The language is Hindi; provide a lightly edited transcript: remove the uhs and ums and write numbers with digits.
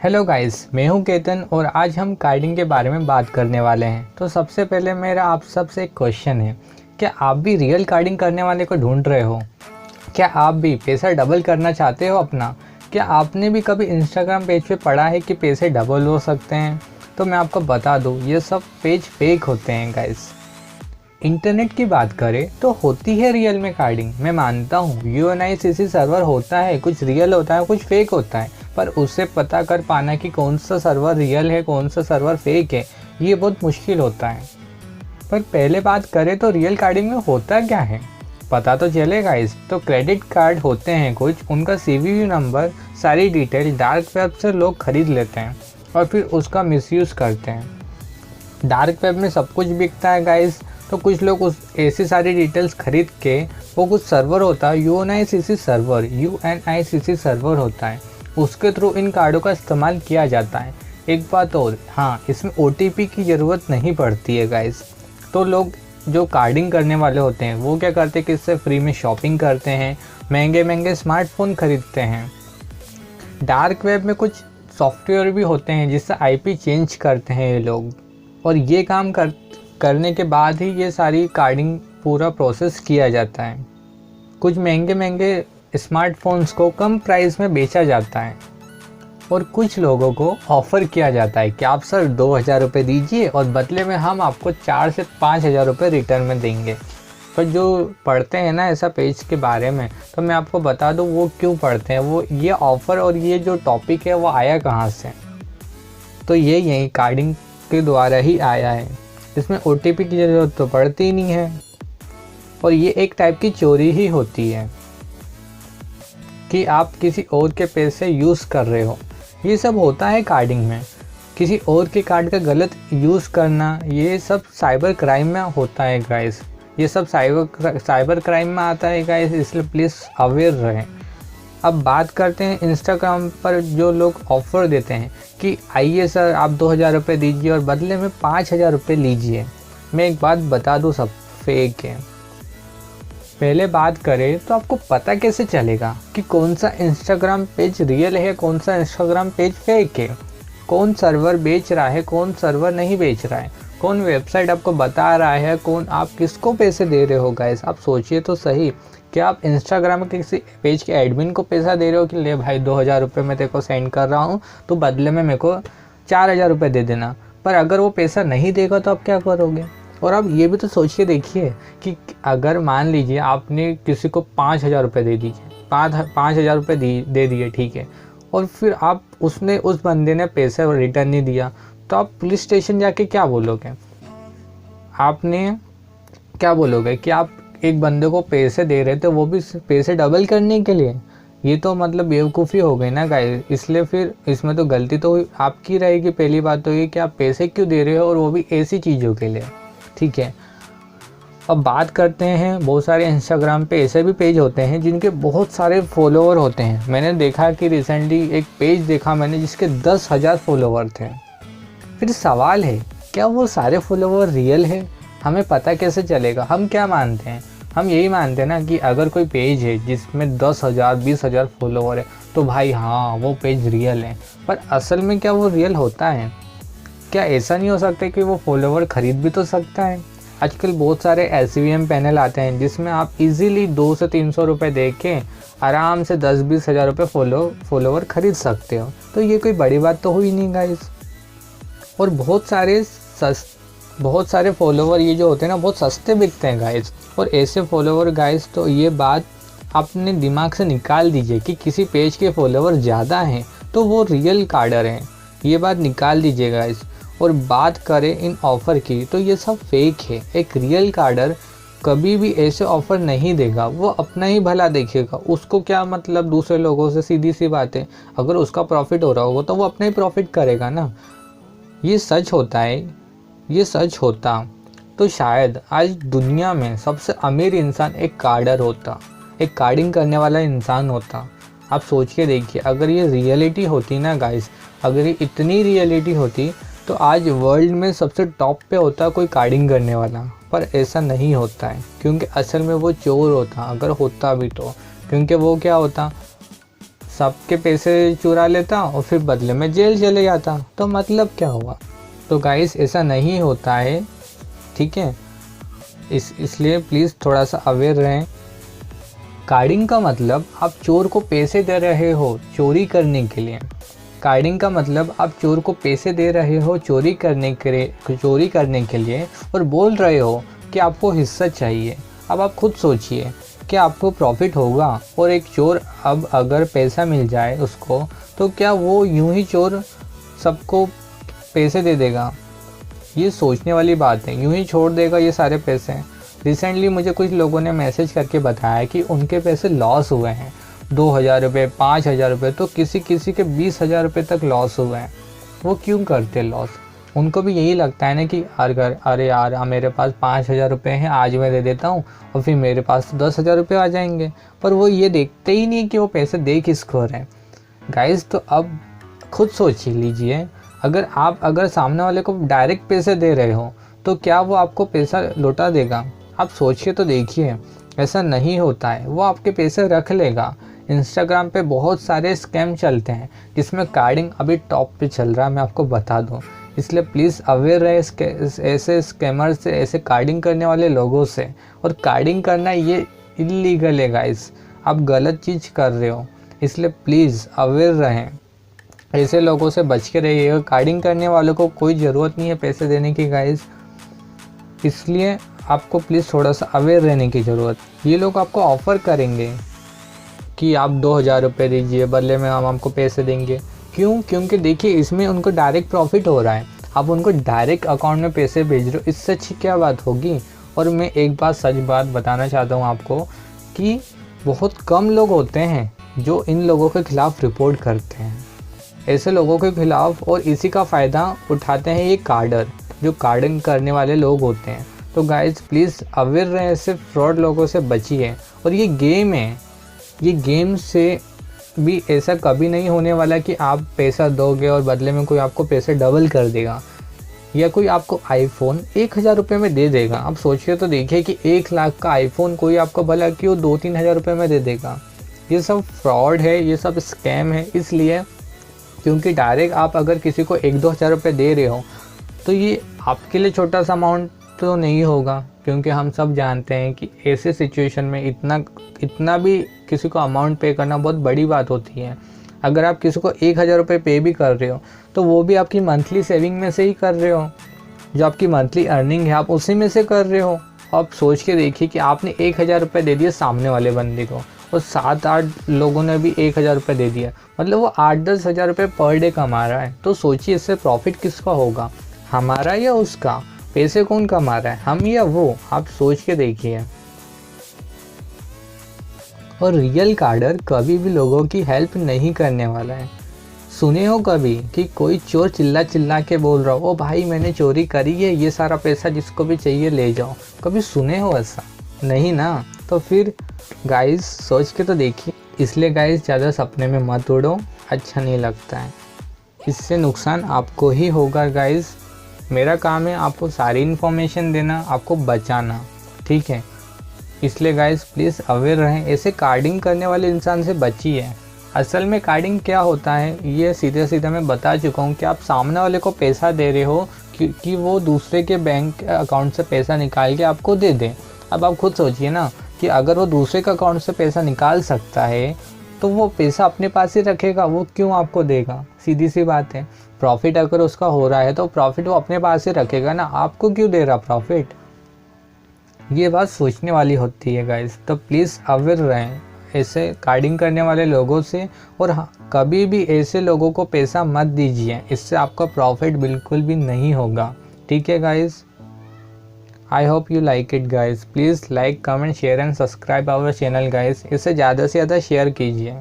हेलो गाइस, मैं हूं केतन और आज हम कार्डिंग के बारे में बात करने वाले हैं। तो सबसे पहले मेरा आप सबसे एक क्वेश्चन है, क्या आप भी रियल कार्डिंग करने वाले को ढूंढ रहे हो? क्या आप भी पैसा डबल करना चाहते हो अपना? क्या आपने भी कभी इंस्टाग्राम पेज पे पढ़ा है कि पैसे डबल हो सकते हैं? तो मैं आपको बता दूँ, ये सब पेज फेक होते हैं गाइस। इंटरनेट की बात करें तो होती है रियल में कार्डिंग, मैं मानता हूँ UNICC सर्वर होता है, कुछ रियल होता है कुछ फेक होता है, पर उससे पता कर पाना कि कौन सा सर्वर रियल है कौन सा सर्वर फेक है, ये बहुत मुश्किल होता है। पर पहले बात करें तो रियल कार्डिंग में होता क्या है, पता तो चलेगा। इस तो क्रेडिट कार्ड होते हैं कुछ, उनका CVV नंबर, सारी डिटेल डार्क वेब से लोग खरीद लेते हैं और फिर उसका मिसयूज़ करते हैं। डार्क वेब में सब कुछ बिकता है गाइस, तो कुछ लोग उस ऐसी सारी डिटेल्स खरीद के, वो कुछ सर्वर होता है UNICC सर्वर होता है, उसके थ्रू इन कार्डों का इस्तेमाल किया जाता है। एक बात और, हाँ, इसमें OTP की ज़रूरत नहीं पड़ती है गाइस। तो लोग जो कार्डिंग करने वाले होते हैं वो क्या करते हैं कि इससे फ्री में शॉपिंग करते हैं, महंगे महंगे स्मार्टफोन खरीदते हैं। डार्क वेब में कुछ सॉफ्टवेयर भी होते हैं जिससे IP चेंज करते हैं ये लोग, और ये काम करने के बाद ही ये सारी कार्डिंग पूरा प्रोसेस किया जाता है। कुछ महंगे महंगे स्मार्टफोन्स को कम प्राइस में बेचा जाता है और कुछ लोगों को ऑफ़र किया जाता है कि आप सर 2000 रुपये दीजिए और बदले में हम आपको 4 से 5000 रुपये रिटर्न में देंगे। पर जो पढ़ते हैं ना ऐसा पेज के बारे में, तो मैं आपको बता दूं वो क्यों पढ़ते हैं। वो ये ऑफ़र और ये जो टॉपिक है वो आया कहाँ से, तो ये यही कार्डिंग के द्वारा ही आया है। इसमें OTP की ज़रूरत तो पड़ती ही नहीं है और ये एक टाइप की चोरी ही होती है कि आप किसी और के पैसे यूज़ कर रहे हो। ये सब होता है कार्डिंग में, किसी और के कार्ड का गलत यूज़ करना, ये सब साइबर क्राइम में होता है गाइस। ये सब साइबर क्राइम में आता है गाइस, इसलिए प्लीज़ अवेयर रहें। अब बात करते हैं इंस्टाग्राम पर जो लोग ऑफ़र देते हैं कि आइए सर आप 2000 रुपये दीजिए और बदले में 5000 रुपये लीजिए। मैं एक बात बता दूँ, सब फेक है। पहले बात करें तो आपको पता कैसे चलेगा कि कौन सा इंस्टाग्राम पेज रियल है कौन सा इंस्टाग्राम पेज फेक है, कौन सर्वर बेच रहा है कौन सर्वर नहीं बेच रहा है, कौन वेबसाइट आपको बता रहा है, कौन आप किसको पैसे दे रहे हो गाइस। आप सोचिए तो सही, क्या आप इंस्टाग्राम के किसी पेज के एडमिन को पैसा दे रहे हो कि ले भाई 2000 रुपये मैं तेरे को सेंड कर रहा हूँ, तो बदले में मेरे को 4000 रुपये दे देना। पर अगर वो पैसा नहीं देगा तो आप क्या करोगे? और आप ये भी तो सोच के देखिए कि अगर मान लीजिए आपने किसी को 5000 रुपये दे दीजिए, 5000 रुपये दे दिए, ठीक है, और फिर आप उस बंदे ने पैसे रिटर्न नहीं दिया, तो आप पुलिस स्टेशन जाके क्या बोलोगे? आपने क्या बोलोगे कि आप एक बंदे को पैसे दे रहे थे, वो भी पैसे डबल करने के लिए? ये तो मतलब बेवकूफ़ी हो गई ना गाइस। इसलिए फिर इसमें तो गलती तो आपकी रहेगी। पहली बात तो ये कि आप पैसे क्यों दे रहे हो, और वो भी ऐसी चीज़ों के लिए, ठीक है। अब बात करते हैं, बहुत सारे इंस्टाग्राम पे ऐसे भी पेज होते हैं जिनके बहुत सारे फॉलोवर होते हैं। मैंने देखा कि रिसेंटली एक पेज देखा मैंने जिसके 10,000 फॉलोवर थे। फिर सवाल है, क्या वो सारे फॉलोवर रियल है? हमें पता कैसे चलेगा? हम क्या मानते हैं? हम यही मानते हैं ना कि अगर कोई पेज है जिसमें 10,000 20,000 फॉलोवर है तो भाई हाँ वो पेज रियल है। पर असल में क्या वो रियल होता है? क्या ऐसा नहीं हो सकता कि वो फॉलोवर ख़रीद भी तो सकता है? आजकल बहुत सारे SVM पैनल आते हैं जिसमें आप इजीली 200 से 300 रुपये दे के आराम से 10-20 हज़ार रुपये फॉलोवर ख़रीद सकते हो। तो ये कोई बड़ी बात तो हुई नहीं गाइस। और बहुत सारे फॉलोवर ये जो होते हैं ना बहुत सस्ते बिकते हैं गाइस। और ऐसे फॉलोवर गाइस, तो ये बात अपने दिमाग से निकाल दीजिए कि किसी पेज के फॉलोवर ज़्यादा हैं तो वो रियल कार्डर हैं, ये बात निकाल दीजिए गाइस। और बात करें इन ऑफ़र की, तो ये सब फेक है। एक रियल कार्डर कभी भी ऐसे ऑफ़र नहीं देगा, वो अपना ही भला देखेगा। उसको क्या मतलब दूसरे लोगों से? सीधी सी बात है, अगर उसका प्रॉफिट हो रहा होगा तो वो अपना ही प्रॉफिट करेगा ना। ये सच होता है। ये सच होता तो शायद आज दुनिया में सबसे अमीर इंसान एक कार्डर होता, एक कार्डिंग करने वाला इंसान होता। आप सोच के देखिए, अगर ये रियलिटी होती ना गाइस, अगर ये इतनी रियलिटी होती तो आज वर्ल्ड में सबसे टॉप पे होता कोई कार्डिंग करने वाला। पर ऐसा नहीं होता है, क्योंकि असल में वो चोर होता, अगर होता भी तो। क्योंकि वो क्या होता, सबके पैसे चुरा लेता और फिर बदले में जेल चले जाता, तो मतलब क्या हुआ। तो गाइस ऐसा नहीं होता है, ठीक है। इसलिए प्लीज़ थोड़ा सा अवेयर रहें। कार्डिंग का मतलब आप चोर को पैसे दे रहे हो चोरी करने के लिए। कार्डिंग का मतलब आप चोर को पैसे दे रहे हो चोरी करने के लिए और बोल रहे हो कि आपको हिस्सा चाहिए। अब आप खुद सोचिए कि आपको प्रॉफिट होगा, और एक चोर अब अगर पैसा मिल जाए उसको, तो क्या वो यूं ही चोर सबको पैसे दे देगा? ये सोचने वाली बात है। यूं ही छोड़ देगा ये सारे पैसे? रिसेंटली मुझे कुछ लोगों ने मैसेज करके बताया कि उनके पैसे लॉस हुए हैं, 2000 रुपये, 5000 रुपये, तो किसी के 20,000 रुपये तक लॉस हुए हैं। वो क्यों करते लॉस? उनको भी यही लगता है ना कि अरे यार मेरे पास 5000 रुपये हैं, आज मैं दे देता हूँ और फिर मेरे पास 10,000 रुपये आ जाएंगे। पर वो ये देखते ही नहीं कि वो पैसे दे किसको रहे हैं। गाइस, तो अब खुद सोच लीजिए, अगर सामने वाले को डायरेक्ट पैसे दे रहे हो तो क्या वो आपको पैसा लौटा देगा? आप सोचिए तो देखिए, ऐसा नहीं होता है। वो आपके पैसे रख लेगा। इंस्टाग्राम पे बहुत सारे स्कैम चलते हैं जिसमें कार्डिंग अभी टॉप पे चल रहा है, मैं आपको बता दूं। इसलिए प्लीज़ अवेयर रहे ऐसे स्कैमर से, ऐसे कार्डिंग करने वाले लोगों से। और कार्डिंग करना ये इलीगल है गाइस, आप गलत चीज़ कर रहे हो। इसलिए प्लीज़ अवेयर रहें, ऐसे लोगों से बच के रहिएगा। कार्डिंग करने वालों को कोई ज़रूरत नहीं है पैसे देने की गाइस, इसलिए आपको प्लीज़ थोड़ा सा अवेयर रहने की ज़रूरत। ये लोग आपको ऑफ़र करेंगे कि आप 2000 रुपये दीजिए, बदले में हम आपको पैसे देंगे। क्यों? क्योंकि देखिए इसमें उनको डायरेक्ट प्रॉफिट हो रहा है। आप उनको डायरेक्ट अकाउंट में पैसे भेज रहे हो, इससे अच्छी क्या बात होगी। और मैं एक सच बात बताना चाहता हूँ आपको कि बहुत कम लोग होते हैं जो इन लोगों के ख़िलाफ़ रिपोर्ट करते हैं, ऐसे लोगों के ख़िलाफ़। और इसी का फ़ायदा उठाते हैं ये कार्डर, जो कार्डिंग करने वाले लोग होते हैं। तो गाइस प्लीज़ अवेयर रहें, ऐसे फ्रॉड लोगों से बचिए। और ये गेम है, ये गेम से भी ऐसा कभी नहीं होने वाला कि आप पैसा दोगे और बदले में कोई आपको पैसे डबल कर देगा, या कोई आपको आईफोन 1000 रुपये में दे देगा। आप सोचिए तो देखिए कि 1 लाख का आईफोन कोई आपको भला क्यों 2-3 हज़ार रुपये में दे देगा। ये सब फ्रॉड है, ये सब स्कैम है। इसलिए क्योंकि डायरेक्ट आप अगर किसी को 1-2 हज़ार रुपये दे रहे हो तो ये आपके लिए छोटा सा अमाउंट तो नहीं होगा, क्योंकि हम सब जानते हैं कि ऐसे सिचुएशन में इतना भी किसी को अमाउंट पे करना बहुत बड़ी बात होती है। अगर आप किसी को 1000 रुपये पे भी कर रहे हो तो वो भी आपकी मंथली सेविंग में से ही कर रहे हो, जो आपकी मंथली अर्निंग है आप उसी में से कर रहे हो। आप सोच के देखिए कि आपने 1000 रुपये दे दिए सामने वाले बंदे को, और 7-8 लोगों ने भी 1000 रुपये दे दिया, मतलब वो 8-10 हज़ार रुपये पर डे कमा रहा है। तो सोचिए इससे प्रॉफिट किसका होगा, हमारा या उसका? पैसे कौन कमा रहा है, हम या वो? आप सोच के देखिए। और रियल कार्डर कभी भी लोगों की हेल्प नहीं करने वाला है। सुने हो कभी कि कोई चोर चिल्ला के बोल रहा हो, ओ भाई मैंने चोरी करी है, ये सारा पैसा जिसको भी चाहिए ले जाओ? कभी सुने हो ऐसा? नहीं ना। तो फिर गाइस सोच के तो देखिए। इसलिए गाइस ज़्यादा सपने में मत उड़ो, अच्छा नहीं लगता है। इससे नुकसान आपको ही होगा गाइस। मेरा काम है आपको सारी इन्फॉर्मेशन देना, आपको बचाना, ठीक है। इसलिए गाइस प्लीज़ अवेयर रहें, ऐसे कार्डिंग करने वाले इंसान से बचिए। असल में कार्डिंग क्या होता है ये सीधे मैं बता चुका हूँ कि आप सामने वाले को पैसा दे रहे हो कि वो दूसरे के बैंक अकाउंट से पैसा निकाल के आपको दे दे। अब आप खुद सोचिए ना कि अगर वो दूसरे के अकाउंट से पैसा निकाल सकता है तो वो पैसा अपने पास ही रखेगा, वो क्यों आपको देगा? सीधी सी बात है। प्रॉफिट अगर उसका हो रहा है तो प्रॉफिट वो अपने पास ही रखेगा ना, आपको क्यों दे रहा प्रॉफिट? ये बात सोचने वाली होती है गाइस। तो प्लीज़ अवेयर रहें ऐसे कार्डिंग करने वाले लोगों से। और हाँ, कभी भी ऐसे लोगों को पैसा मत दीजिए, इससे आपका प्रॉफिट बिल्कुल भी नहीं होगा, ठीक है guys. I hope you like it guys. Please like, comment, share and subscribe our channel guys. इसे ज़्यादा से ज़्यादा शेयर कीजिए।